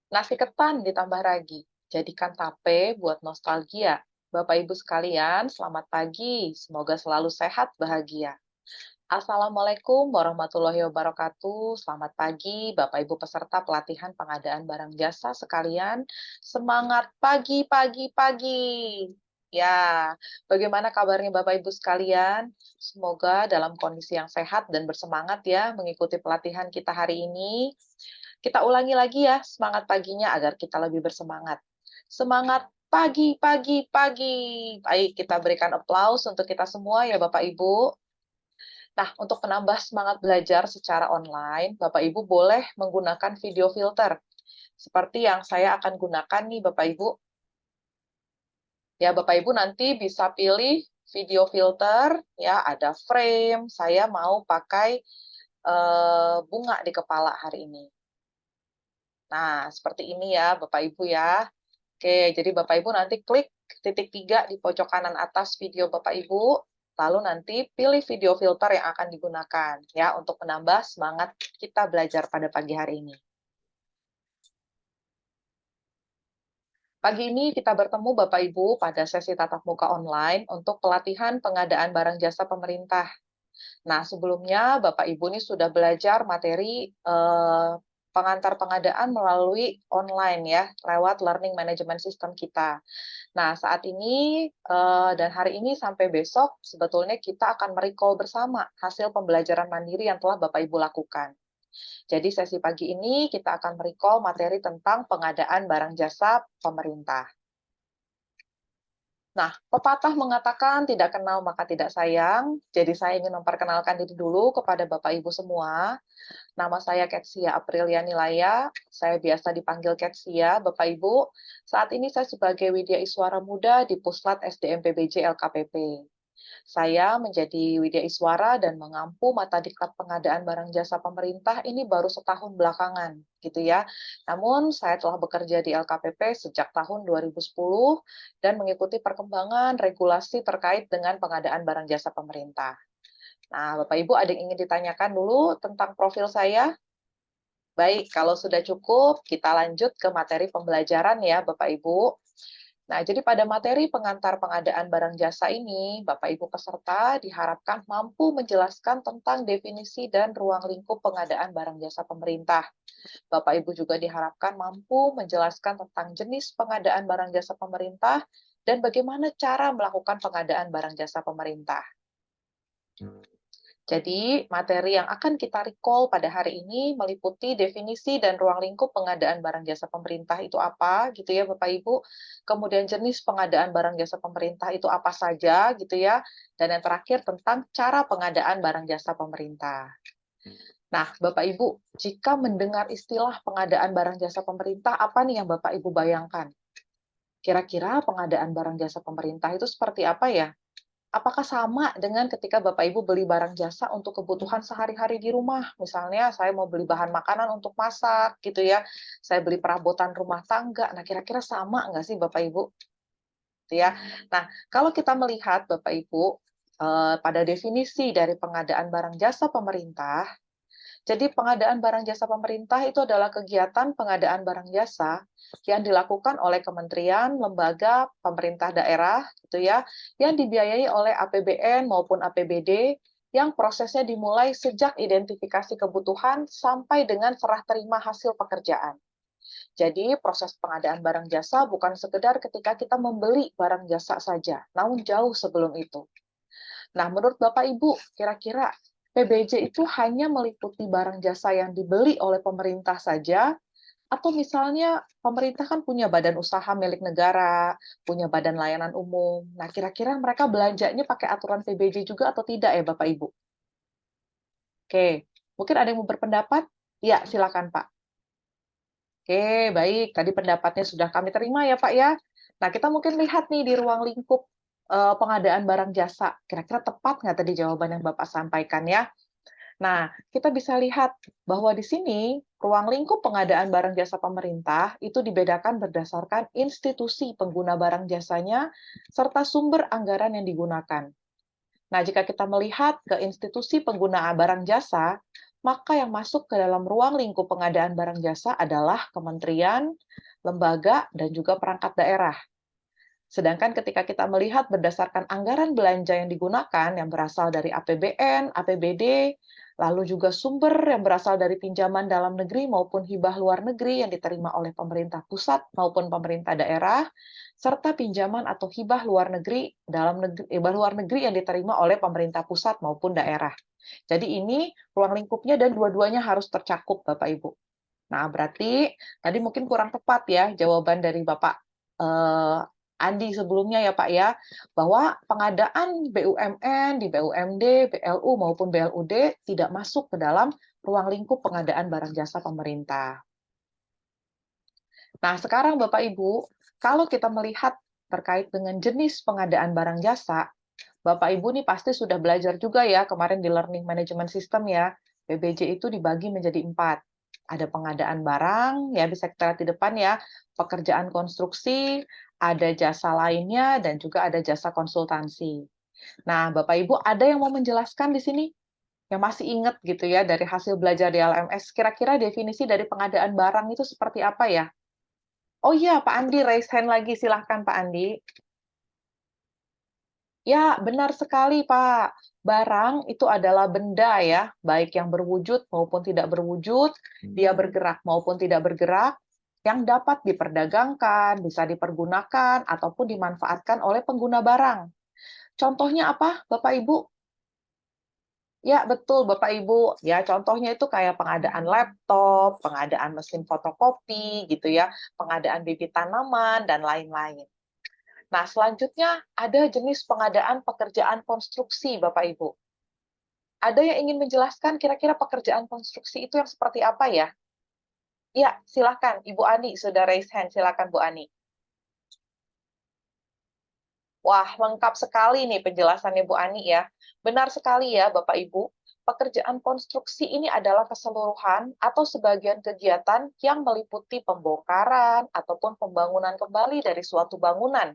Nasi ketan ditambah ragi. Jadikan tape buat nostalgia. Bapak Ibu sekalian, selamat pagi. Semoga selalu sehat, bahagia. Assalamualaikum warahmatullahi wabarakatuh. Selamat pagi, Bapak Ibu peserta pelatihan pengadaan barang jasa sekalian. Semangat pagi, pagi, pagi. Ya, bagaimana kabarnya Bapak Ibu sekalian? Semoga dalam kondisi yang sehat dan bersemangat ya mengikuti pelatihan kita hari ini. Kita ulangi lagi ya semangat paginya agar kita lebih bersemangat. Semangat pagi, pagi, pagi. Baik, kita berikan aplaus untuk kita semua ya Bapak Ibu. Nah, untuk menambah semangat belajar secara online, Bapak Ibu boleh menggunakan video filter. Seperti yang saya akan gunakan nih Bapak Ibu. Ya, Bapak Ibu nanti bisa pilih video filter, ya ada frame, saya mau pakai bunga di kepala hari ini. Nah, seperti ini ya Bapak Ibu ya. Oke, jadi Bapak Ibu nanti klik titik 3 di pojok kanan atas video Bapak Ibu, lalu nanti pilih video filter yang akan digunakan ya untuk menambah semangat kita belajar pada pagi hari ini. Pagi ini kita bertemu Bapak Ibu pada sesi tatap muka online untuk pelatihan pengadaan barang jasa pemerintah. Nah, sebelumnya Bapak Ibu ini sudah belajar materi pengantar pengadaan melalui online ya, lewat learning management system kita. Nah, saat ini dan hari ini sampai besok sebetulnya kita akan merecall bersama hasil pembelajaran mandiri yang telah Bapak Ibu lakukan. Jadi sesi pagi ini kita akan merecall materi tentang pengadaan barang jasa pemerintah. Nah, pepatah mengatakan tidak kenal maka tidak sayang. Jadi saya ingin memperkenalkan diri dulu kepada Bapak Ibu semua. Nama saya Ketsia Apriliani Laya, saya biasa dipanggil Ketsia, Bapak Ibu. Saat ini saya sebagai Widya Iswara Muda di Puslat SDM PBJ LKPP. Saya menjadi Widya Iswara dan mengampu mata diklat pengadaan barang jasa pemerintah ini baru setahun belakangan, gitu ya. Namun saya telah bekerja di LKPP sejak tahun 2010 dan mengikuti perkembangan regulasi terkait dengan pengadaan barang jasa pemerintah. Nah, Bapak Ibu ada yang ingin ditanyakan dulu tentang profil saya? Baik, kalau sudah cukup, kita lanjut ke materi pembelajaran ya, Bapak Ibu. Nah, jadi pada materi pengantar pengadaan barang jasa ini, Bapak Ibu peserta diharapkan mampu menjelaskan tentang definisi dan ruang lingkup pengadaan barang jasa pemerintah. Bapak Ibu juga diharapkan mampu menjelaskan tentang jenis pengadaan barang jasa pemerintah dan bagaimana cara melakukan pengadaan barang jasa pemerintah. Jadi, materi yang akan kita recall pada hari ini meliputi definisi dan ruang lingkup pengadaan barang jasa pemerintah itu apa, gitu ya Bapak Ibu. Kemudian jenis pengadaan barang jasa pemerintah itu apa saja, gitu ya. Dan yang terakhir tentang cara pengadaan barang jasa pemerintah. Nah, Bapak Ibu, jika mendengar istilah pengadaan barang jasa pemerintah, apa nih yang Bapak Ibu bayangkan? Kira-kira pengadaan barang jasa pemerintah itu seperti apa ya? Apakah sama dengan ketika Bapak Ibu beli barang jasa untuk kebutuhan sehari-hari di rumah? Misalnya saya mau beli bahan makanan untuk masak gitu ya, saya beli perabotan rumah tangga. Nah, kira-kira sama nggak sih Bapak Ibu? Gitu ya. Nah, kalau kita melihat Bapak Ibu, pada definisi dari pengadaan barang jasa pemerintah, jadi pengadaan barang jasa pemerintah itu adalah kegiatan pengadaan barang jasa yang dilakukan oleh kementerian, lembaga, pemerintah daerah, gitu ya, yang dibiayai oleh APBN maupun APBD, yang prosesnya dimulai sejak identifikasi kebutuhan sampai dengan serah terima hasil pekerjaan. Jadi proses pengadaan barang jasa bukan sekedar ketika kita membeli barang jasa saja, namun jauh sebelum itu. Nah, menurut Bapak Ibu, kira-kira PBJ itu hanya meliputi barang jasa yang dibeli oleh pemerintah saja, atau misalnya pemerintah kan punya badan usaha milik negara, punya badan layanan umum. Nah, kira-kira mereka belanjanya pakai aturan PBJ juga atau tidak ya Bapak Ibu? Oke, mungkin ada yang mau berpendapat? Ya, silakan Pak. Oke, baik. Tadi pendapatnya sudah kami terima ya Pak ya. Nah, kita mungkin lihat nih di ruang lingkup pengadaan barang jasa. Kira-kira tepat nggak tadi jawaban yang Bapak sampaikan ya? Nah, kita bisa lihat bahwa di sini ruang lingkup pengadaan barang jasa pemerintah itu dibedakan berdasarkan institusi pengguna barang jasanya serta sumber anggaran yang digunakan. Nah, jika kita melihat ke institusi pengguna barang jasa, maka yang masuk ke dalam ruang lingkup pengadaan barang jasa adalah kementerian, lembaga, dan juga perangkat daerah. Sedangkan ketika kita melihat berdasarkan anggaran belanja yang digunakan yang berasal dari APBN, APBD, lalu juga sumber yang berasal dari pinjaman dalam negeri maupun hibah luar negeri yang diterima oleh pemerintah pusat maupun pemerintah daerah, serta pinjaman atau hibah luar negeri hibah luar negeri yang diterima oleh pemerintah pusat maupun daerah. Jadi ini ruang lingkupnya dan dua-duanya harus tercakup, Bapak Ibu. Nah, berarti tadi mungkin kurang tepat ya jawaban dari Bapak Andi sebelumnya ya Pak ya, bahwa pengadaan BUMN di BUMD, BLU maupun BLUD tidak masuk ke dalam ruang lingkup pengadaan barang jasa pemerintah. Nah, sekarang Bapak Ibu, kalau kita melihat terkait dengan jenis pengadaan barang jasa, Bapak Ibu nih pasti sudah belajar juga ya kemarin di Learning Management System ya, PBJ itu dibagi menjadi 4. Ada pengadaan barang, ya bisa kita lihat di depan ya, pekerjaan konstruksi, ada jasa lainnya, dan juga ada jasa konsultansi. Nah, Bapak Ibu ada yang mau menjelaskan di sini? Yang masih ingat gitu ya dari hasil belajar di LMS, kira-kira definisi dari pengadaan barang itu seperti apa ya? Oh iya, Pak Andi raise hand lagi, silahkan Pak Andi. Ya, benar sekali, Pak. Barang itu adalah benda ya, baik yang berwujud maupun tidak berwujud, dia bergerak maupun tidak bergerak, yang dapat diperdagangkan, bisa dipergunakan, ataupun dimanfaatkan oleh pengguna barang. Contohnya apa, Bapak Ibu? Ya, betul, Bapak Ibu. Ya, contohnya itu kayak pengadaan laptop, pengadaan mesin fotokopi, gitu ya, pengadaan bibit tanaman, dan lain-lain. Nah, selanjutnya ada jenis pengadaan pekerjaan konstruksi, Bapak Ibu. Ada yang ingin menjelaskan kira-kira pekerjaan konstruksi itu yang seperti apa ya? Iya, silakan. Ibu Ani sudah raise hand. Silakan, Bu Ani. Wah, lengkap sekali nih penjelasannya Bu Ani ya. Benar sekali ya, Bapak Ibu. Pekerjaan konstruksi ini adalah keseluruhan atau sebagian kegiatan yang meliputi pembongkaran ataupun pembangunan kembali dari suatu bangunan.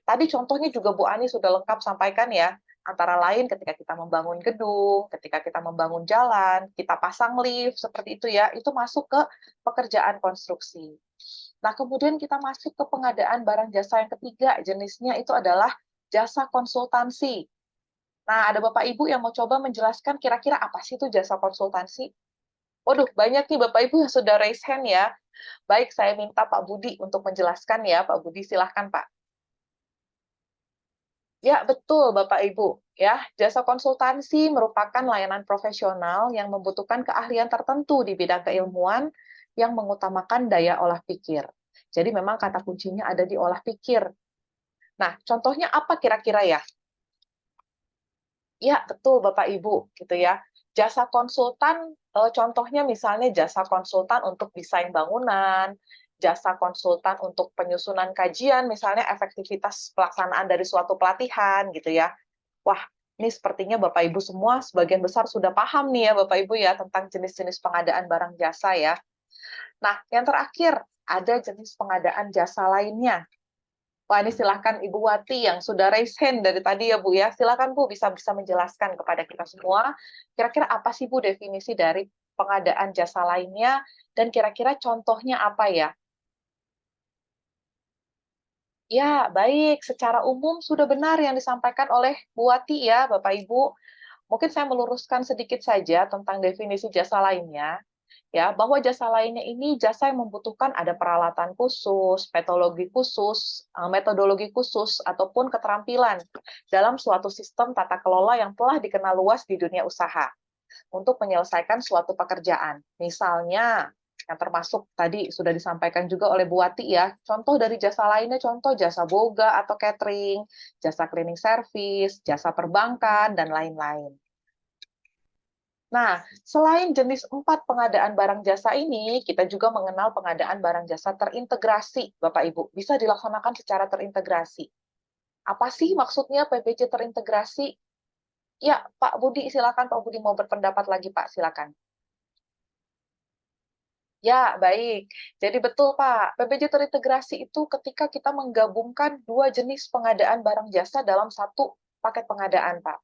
Tadi contohnya juga Bu Ani sudah lengkap sampaikan ya, antara lain ketika kita membangun gedung, ketika kita membangun jalan, kita pasang lift, seperti itu ya, itu masuk ke pekerjaan konstruksi. Nah, kemudian kita masuk ke pengadaan barang jasa yang ketiga, jenisnya itu adalah jasa konsultansi. Nah, ada Bapak Ibu yang mau coba menjelaskan kira-kira apa sih itu jasa konsultansi? Waduh, banyak nih Bapak Ibu yang sudah raise hand ya. Baik, saya minta Pak Budi untuk menjelaskan ya. Pak Budi, silahkan Pak. Ya, betul Bapak Ibu. Ya, jasa konsultansi merupakan layanan profesional yang membutuhkan keahlian tertentu di bidang keilmuan yang mengutamakan daya olah pikir. Jadi memang kata kuncinya ada di olah pikir. Nah, contohnya apa kira-kira ya? Ya, betul Bapak Ibu, gitu ya. Jasa konsultan, contohnya misalnya jasa konsultan untuk desain bangunan, jasa konsultan untuk penyusunan kajian, misalnya efektivitas pelaksanaan dari suatu pelatihan, gitu ya. Wah, ini sepertinya Bapak Ibu semua sebagian besar sudah paham nih ya Bapak Ibu ya tentang jenis-jenis pengadaan barang jasa ya. Nah, yang terakhir ada jenis pengadaan jasa lainnya. Wah, ini silakan Ibu Wati yang sudah raise hand dari tadi ya Bu ya. Silakan Bu bisa bisa menjelaskan kepada kita semua kira-kira apa sih Bu definisi dari pengadaan jasa lainnya dan kira-kira contohnya apa ya? Ya, baik. Secara umum sudah benar yang disampaikan oleh Bu Wati ya, Bapak Ibu. Mungkin saya meluruskan sedikit saja tentang definisi jasa lainnya, ya, bahwa jasa lainnya ini jasa yang membutuhkan ada peralatan khusus, metodologi khusus, ataupun keterampilan dalam suatu sistem tata kelola yang telah dikenal luas di dunia usaha untuk menyelesaikan suatu pekerjaan. Misalnya, yang termasuk tadi sudah disampaikan juga oleh Bu Wati ya, contoh dari jasa lainnya, contoh jasa boga atau catering, jasa cleaning service, jasa perbankan, dan lain-lain. Nah, selain jenis 4 pengadaan barang jasa ini, kita juga mengenal pengadaan barang jasa terintegrasi, Bapak Ibu. Bisa dilaksanakan secara terintegrasi. Apa sih maksudnya PBJ terintegrasi? Ya, Pak Budi, silakan Pak Budi mau berpendapat lagi, Pak, silakan. Ya, baik. Jadi betul, Pak. PBJ terintegrasi itu ketika kita menggabungkan dua jenis pengadaan barang jasa dalam satu paket pengadaan, Pak.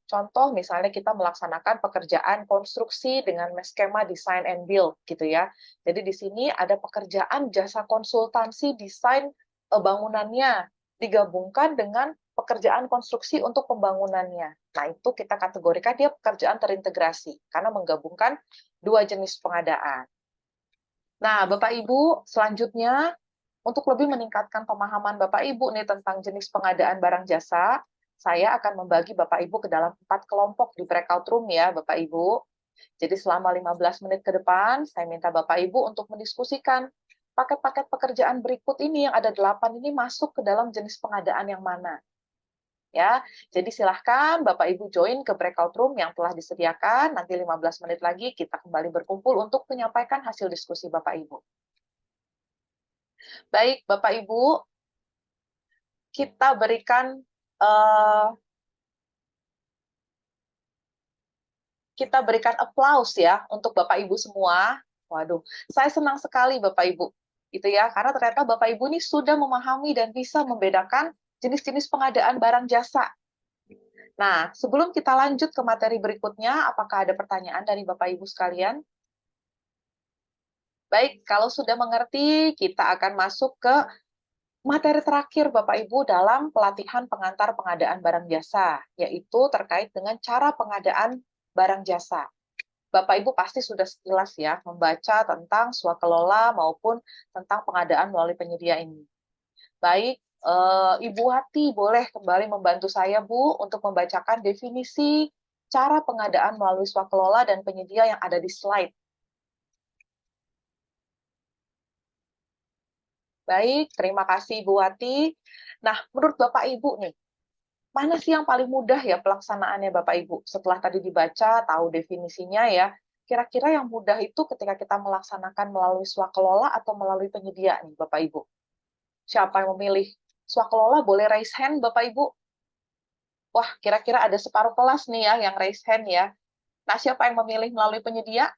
Contoh misalnya kita melaksanakan pekerjaan konstruksi dengan skema design and build gitu ya. Jadi di sini ada pekerjaan jasa konsultansi desain bangunannya digabungkan dengan pekerjaan konstruksi untuk pembangunannya. Nah, itu kita kategorikan dia pekerjaan terintegrasi karena menggabungkan dua jenis pengadaan. Nah, Bapak Ibu, selanjutnya untuk lebih meningkatkan pemahaman Bapak Ibu nih tentang jenis pengadaan barang jasa, saya akan membagi Bapak Ibu ke dalam 4 kelompok di breakout room ya, Bapak Ibu. Jadi selama 15 menit ke depan, saya minta Bapak Ibu untuk mendiskusikan paket-paket pekerjaan berikut ini yang ada 8 ini masuk ke dalam jenis pengadaan yang mana. Ya, jadi silahkan Bapak Ibu join ke breakout room yang telah disediakan. Nanti 15 menit lagi kita kembali berkumpul untuk menyampaikan hasil diskusi Bapak Ibu. Baik, Bapak Ibu, kita berikan eh, kita berikan applause ya untuk Bapak Ibu semua. Waduh, saya senang sekali Bapak Ibu, gitu ya, karena ternyata Bapak Ibu ini sudah memahami dan bisa membedakan jenis-jenis pengadaan barang jasa. Nah, sebelum kita lanjut ke materi berikutnya, apakah ada pertanyaan dari Bapak Ibu sekalian? Baik, kalau sudah mengerti, kita akan masuk ke materi terakhir Bapak Ibu dalam pelatihan pengantar pengadaan barang jasa, yaitu terkait dengan cara pengadaan barang jasa. Bapak Ibu pasti sudah sekilas ya membaca tentang swakelola maupun tentang pengadaan melalui penyedia ini. Baik, Ibu Wati boleh kembali membantu saya Bu untuk membacakan definisi cara pengadaan melalui swakelola dan penyedia yang ada di slide. Baik, terima kasih Ibu Wati. Nah, menurut Bapak Ibu nih, mana sih yang paling mudah ya pelaksanaannya Bapak Ibu? Setelah tadi dibaca, tahu definisinya ya, kira-kira yang mudah itu ketika kita melaksanakan melalui swakelola atau melalui penyedia nih Bapak Ibu? Siapa yang memilih swakelola? Boleh raise hand Bapak Ibu? Wah, kira-kira ada separuh kelas nih ya yang raise hand ya. Nah, siapa yang memilih melalui penyedia?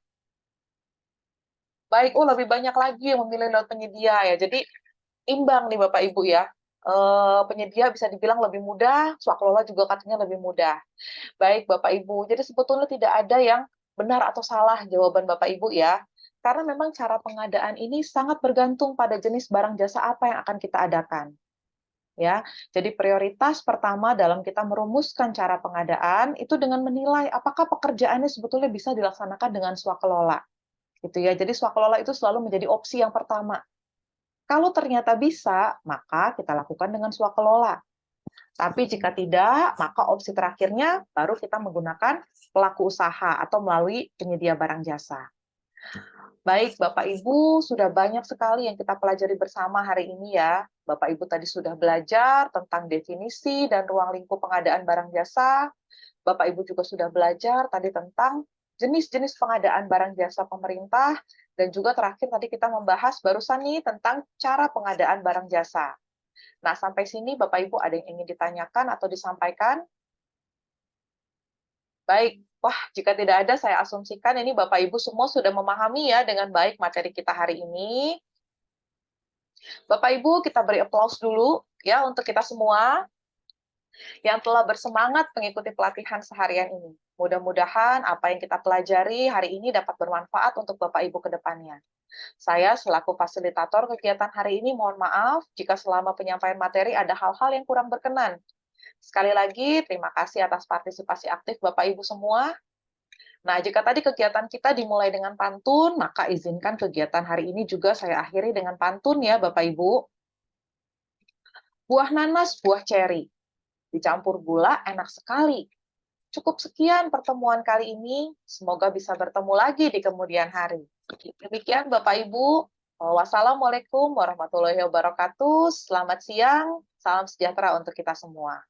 Baik, oh lebih banyak lagi yang memilih lewat penyedia ya. Jadi imbang nih Bapak Ibu ya. Penyedia bisa dibilang lebih mudah, swakelola juga katanya lebih mudah. Baik Bapak Ibu, jadi sebetulnya tidak ada yang benar atau salah jawaban Bapak Ibu ya. Karena memang cara pengadaan ini sangat bergantung pada jenis barang jasa apa yang akan kita adakan. Ya, jadi prioritas pertama dalam kita merumuskan cara pengadaan itu dengan menilai apakah pekerjaannya sebetulnya bisa dilaksanakan dengan swakelola. Gitu ya. Jadi swakelola itu selalu menjadi opsi yang pertama. Kalau ternyata bisa, maka kita lakukan dengan swakelola. Tapi jika tidak, maka opsi terakhirnya baru kita menggunakan pelaku usaha atau melalui penyedia barang jasa. Baik, Bapak Ibu, sudah banyak sekali yang kita pelajari bersama hari ini ya. Bapak Ibu tadi sudah belajar tentang definisi dan ruang lingkup pengadaan barang jasa. Bapak Ibu juga sudah belajar tadi tentang jenis-jenis pengadaan barang jasa pemerintah, dan juga terakhir tadi kita membahas barusan nih tentang cara pengadaan barang jasa. Nah, sampai sini Bapak Ibu ada yang ingin ditanyakan atau disampaikan? Baik. Wah, jika tidak ada, saya asumsikan ini Bapak Ibu semua sudah memahami ya dengan baik materi kita hari ini. Bapak Ibu, kita beri applause dulu ya untuk kita semua yang telah bersemangat mengikuti pelatihan seharian ini. Mudah-mudahan apa yang kita pelajari hari ini dapat bermanfaat untuk Bapak Ibu ke depannya. Saya selaku fasilitator kegiatan hari ini mohon maaf jika selama penyampaian materi ada hal-hal yang kurang berkenan. Sekali lagi, terima kasih atas partisipasi aktif Bapak Ibu semua. Nah, jika tadi kegiatan kita dimulai dengan pantun, maka izinkan kegiatan hari ini juga saya akhiri dengan pantun ya Bapak Ibu. Buah nanas, buah ceri, dicampur gula enak sekali. Cukup sekian pertemuan kali ini, semoga bisa bertemu lagi di kemudian hari. Demikian Bapak Ibu, wassalamualaikum warahmatullahi wabarakatuh, selamat siang, salam sejahtera untuk kita semua.